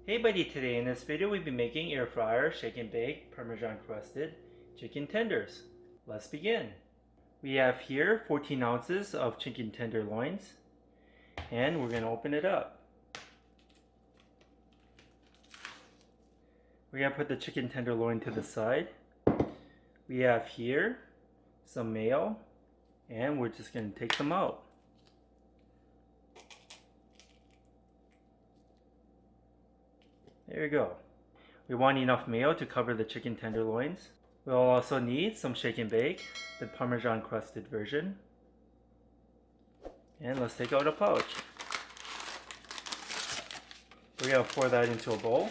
Hey buddy, today in this video we'll be making air fryer shake and bake Parmesan crusted chicken tenders. Let's begin. We have here 14 ounces of chicken tenderloins and we're going to open it up. We're going to put the chicken tenderloin to the side. We have here some mayo and we're just going to take them out. There you go. We want enough mayo to cover the chicken tenderloins. We'll also need some shake and bake, the Parmesan crusted version. And let's take out a pouch. We're going to pour that into a bowl.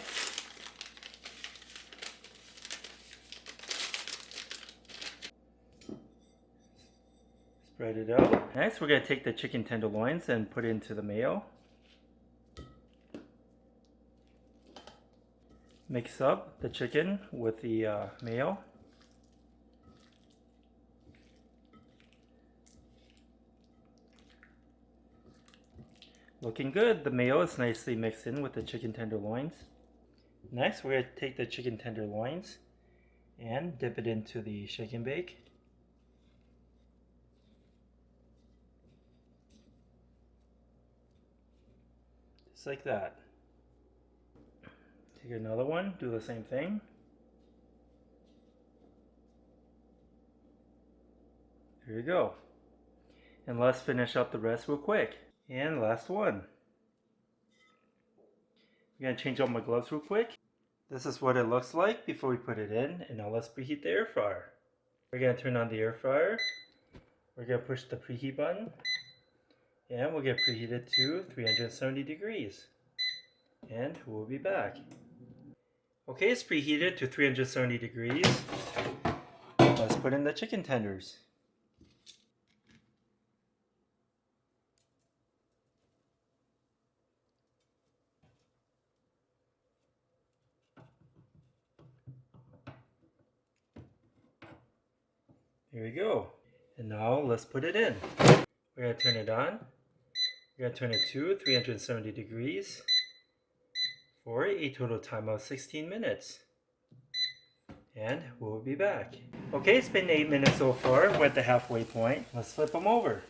Spread it out. Next, we're going to take the chicken tenderloins and put it into the mayo. Mix up the chicken with the mayo. Looking good. The mayo is nicely mixed in with the chicken tenderloins. Next, we're going to take the chicken tenderloins and dip it into the shake and bake. Just like that. Take another one, do the same thing. There you go. And let's finish up the rest real quick. And last one. I'm going to change out my gloves real quick. This is what it looks like before we put it in. And now let's preheat the air fryer. We're going to turn on the air fryer. We're going to push the preheat button. And we'll get preheated to 370 degrees. And we'll be back. Okay, it's preheated to 370 degrees. Let's put in the chicken tenders. Here we go. And now let's put it in. We're going to turn it on. We're going to turn it to 370 degrees. For a total time of 16 minutes. And we'll be back. Okay, it's been 8 minutes so far. We're at the halfway point. Let's flip them over.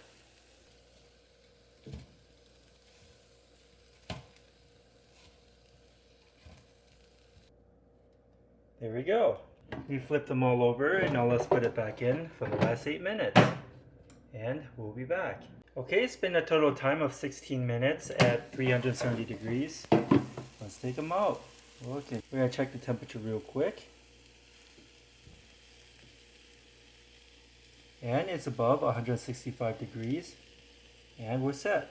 There we go. We flipped them all over and now let's put it back in for the last 8 minutes. And we'll be back. Okay, it's been a total time of 16 minutes at 370 degrees. Let's take them out. Okay, we're going to check the temperature real quick. And it's above 165 degrees. And we're set.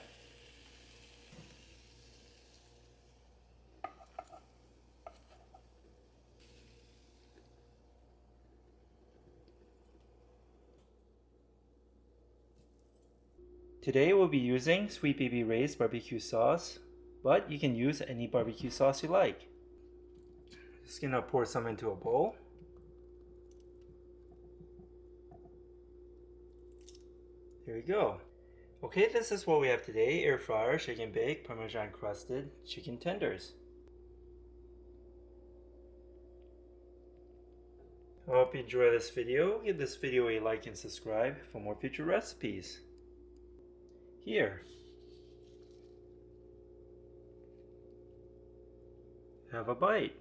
Today we'll be using Sweet Baby Ray's barbecue sauce, but you can use any barbecue sauce you like. Just gonna pour some into a bowl. There we go. Okay, this is what we have today: air fryer, shake and bake, Parmesan crusted chicken tenders. I hope you enjoy this video. Give this video a like and subscribe for more future recipes. Here. Have a bite,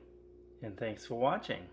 and thanks for watching.